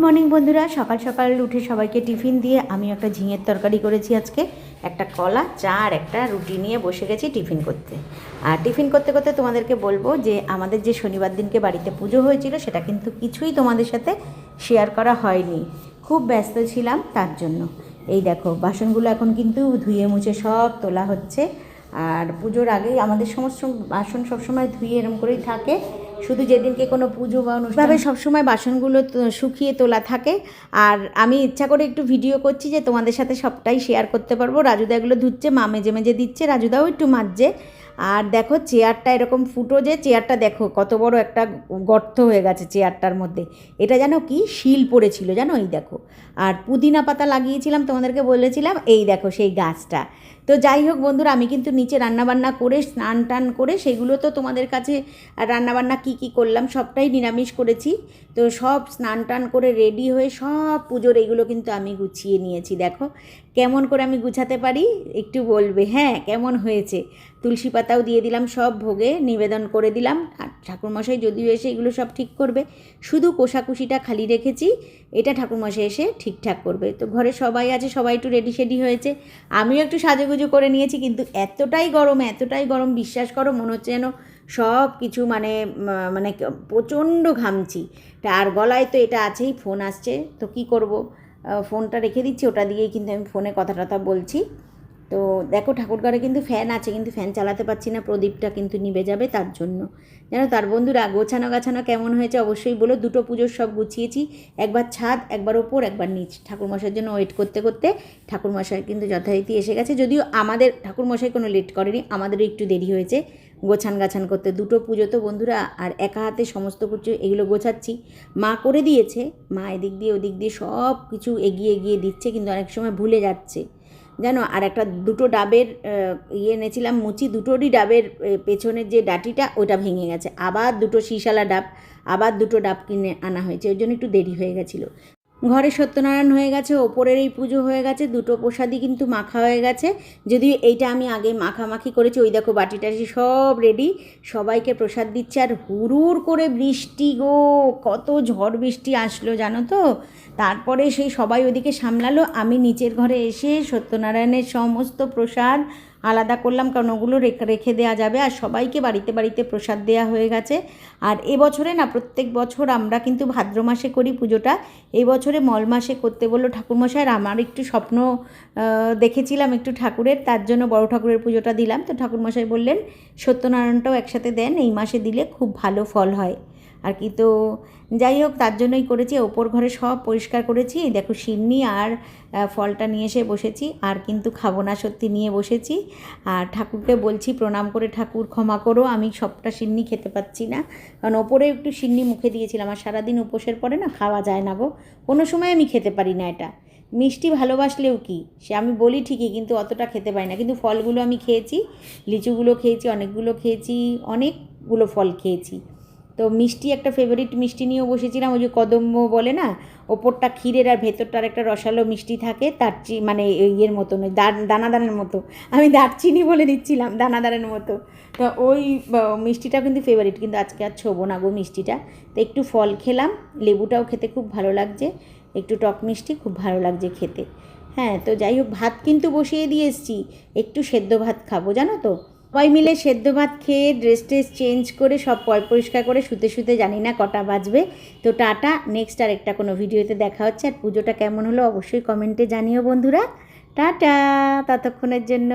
Morning বন্ধুরা, সকাল সকাল উঠে সবাইকে টিফিন দিয়ে আমি একটা ঝিঙের তরকারি করেছি আজকে, একটা কলা, চা আর একটা রুটি নিয়ে বসে গেছি টিফিন করতে। আর টিফিন করতে করতে তোমাদেরকে বলবো যে আমাদের যে শনিবার দিনকে বাড়িতে পুজো হয়েছিল সেটা কিন্তু কিছুই তোমাদের সাথে শেয়ার করা হয়নি, খুব ব্যস্ত ছিলাম তার জন্য। এই দেখো বাসনগুলো এখন কিন্তু ধুয়ে মুছে সব তোলা হচ্ছে। আর পুজোর আগেই আমাদের সমস্ত বাসন সবসময় ধুয়ে এরম করেই থাকে, শুধু যেদিনকে কোনো পুজো বা অনুষ্ঠানে সবসময় বাসনগুলো শুকিয়ে তোলা থাকে। আর আমি ইচ্ছা করে একটু ভিডিও করছি যে তোমাদের সাথে সবটাই শেয়ার করতে পারবো। রাজুদা এগুলো ধুচ্ছে, মা মেজে মেজে দিচ্ছে, রাজুদাও একটু মাজছে। আর দেখো চেয়ারটা এরকম ফুটো, যে চেয়ারটা দেখো কত বড় একটা গর্ত হয়ে গেছে চেয়ারটার মধ্যে। এটা জানো কি শিল পড়েছিল জানো, এই দেখো। আর পুদিনা পাতা লাগিয়েছিলাম, তোমাদেরকে বলেছিলাম, এই দেখো সেই গাছটা। তো যাই হোক বন্ধুরা, আমি কিন্তু নিচে রান্নাবান্না করে স্নান টান করে সেগুলো তো তোমাদের কাছে, রান্নাবান্না কী করলাম সবটাই নিরামিষ করেছি। তো সব স্নান টান করে রেডি হয়ে সব পুজোর এইগুলো কিন্তু আমি গুছিয়ে নিয়েছি। দেখো কেমন করে আমি গুছাতে পারি একটু বলবে, হ্যাঁ কেমন হয়েছে। তুলসী পাতাও দিয়ে দিলাম, সব ভোগে নিবেদন করে দিলাম। আর ঠাকুরমশাই যদিও এসে এগুলো সব ঠিক করবে, শুধু কোষাকুষিটা খালি রেখেছি, এটা ঠাকুরমশাই এসে ঠিকঠাক করবে। তো ঘরে সবাই আছে, সবাই একটু রেডি শেডি হয়েছে, আমিও একটু সাজুগুজু করে নিয়েছি। কিন্তু এতটাই গরম বিশ্বাস করো, মনে হচ্ছে যেন সব কিছু মানে মানে প্রচণ্ড ঘামছি। আর গলায় তো এটা আছেই, ফোন আসছে, তো কি করব, ফোনটা রেখে দিচ্ছি, ওটা দিয়েই কিন্তু আমি ফোনে কথা টথা বলছি। তো দেখো ঠাকুরঘরে কিন্তু ফ্যান আছে, কিন্তু ফ্যান চালাতে পারছি না, প্রদীপটা কিন্তু নিভে যাবে তার জন্য। জানো তার বন্ধুরা, গোছানো গাছানো কেমন হয়েছে অবশ্যই বলো। দুটো পুজোর সব গুছিয়েছি, একবার ছাদ, একবার ওপর, একবার নিচ। ঠাকুরমশাইয়ের জন্য ওয়েট করতে করতে ঠাকুরমশাই কিন্তু যথারীতি এসে গেছে। যদিও আমাদের ঠাকুরমশাই কোনো লেট করেনি, আমাদেরও একটু দেরি হয়েছে গোছান গাছান করতে। দুটো পুজো তো বন্ধুরা, আর একা হাতে সমস্ত কিছু এগুলো গোছাচ্ছি। মা করে দিয়েছে, মা এদিক দিয়ে ওদিক দিয়ে সব কিছু এগিয়ে এগিয়ে দিচ্ছে, কিন্তু অনেক সময় ভুলে যাচ্ছে জানো। আর একটা দুটো ডাবের এনেছিলাম মুচি, দুটোরই ডাবের পেছনের যে ডাটিটা ওটা ভেঙে গেছে। আবার দুটো শিশালা ডাব, আবার দুটো ডাব কিনে আনা হয়েছে, ওই জন্য একটু দেরি হয়ে গেছিলো। ঘরে সত্যনারায়ণ হয়ে গেছে, ওপরের এই পুজো হয়ে গেছে, দুটো প্রসাদই কিন্তু মাখা হয়ে গেছে। যদিও এইটা আমি আগে মাখামাখি করেছি। ওই দেখো বাটি টাটি সব রেডি, সবাইকে প্রসাদ দিচ্ছে। আর হুড়ুর করে বৃষ্টি গো, কত ঝড় বৃষ্টি আসলো জানো তো। তারপরে সেই সবাই ওদিকে সামলালো, আমি নিচের ঘরে এসে সত্যনারায়ণের সমস্ত প্রসাদ আলাদা করলাম, কারণ ওগুলো রেখে দেওয়া যাবে। আর সবাইকে বাড়িতে বাড়িতে প্রসাদ দেওয়া হয়ে গেছে। আর এবছরে না, প্রত্যেক বছর আমরা কিন্তু ভাদ্র মাসে করি পুজোটা, এই বছরে মল মাসে করতে বললো ঠাকুরমশাই। আর আমার একটু স্বপ্ন দেখেছিলাম একটু ঠাকুরের, তার জন্য বড় ঠাকুরের পুজোটা দিলাম। তো ঠাকুরমশাই বললেন সত্যনারায়ণটাও একসাথে দেন, এই মাসে দিলে খুব ভালো ফল হয় আর কি। তো যাই হোক, তার জন্যই করেছি। ওপর ঘরে সব পরিষ্কার করেছি, দেখো সিন্নি আর ফলটা নিয়ে এসে বসেছি। আর কিন্তু খাবো না, সত্যি নিয়ে বসেছি। আর ঠাকুরকে বলছি প্রণাম করে, ঠাকুর ক্ষমা করো, আমি সবটা সিন্নি খেতে পাচ্ছি না, কারণ ওপরে একটু সিন্নি মুখে দিয়েছিলাম। আর সারাদিন উপোসের পরে না খাওয়া যায় না গো, কোনো সময় আমি খেতে পারি না এটা। মিষ্টি ভালোবাসলেও কি, সে আমি বলি ঠিকই, কিন্তু অতটা খেতে পারি না। কিন্তু ফলগুলো আমি খেয়েছি, লিচুগুলো খেয়েছি, অনেকগুলো খেয়েছি, অনেকগুলো ফল খেয়েছি। তো মিষ্টি একটা ফেভারিট মিষ্টি নিয়েও বসেছিলাম, ওই যে কদম্ব বলে না, ওপরটা ক্ষীরের আর ভেতরটার একটা রসালো মিষ্টি থাকে, তার মানে ইয়ের মতো নয়, দানাদারের মতো, আমি দারচিনি বলে দিচ্ছিলাম, দানাদারের মতো। তো ওই মিষ্টিটা কিন্তু ফেভারিট, কিন্তু আজকে আর ছোবো না গো মিষ্টিটা। তো একটু ফল খেলাম, লেবুটাও খেতে খুব ভালো লাগছে, একটু টক মিষ্টি খুব ভালো লাগছে খেতে। হ্যাঁ, তো যাই হোক, ভাত কিন্তু বসিয়ে দিয়ে এসেছি, একটু সেদ্ধ ভাত খাবো জানো তো। সবাই মিলে সেদ্ধ ভাত খেয়ে ড্রেস চেঞ্জ করে সব পরিষ্কার করে শুতে শুতে জানি না কটা বাজবে। তো টাটা, নেক্সট আর একটা কোনো ভিডিওতে দেখা হচ্ছে। আর পুজোটা কেমন হলো অবশ্যই কমেন্টে জানিও বন্ধুরা। টাটা, ততক্ষণের জন্য।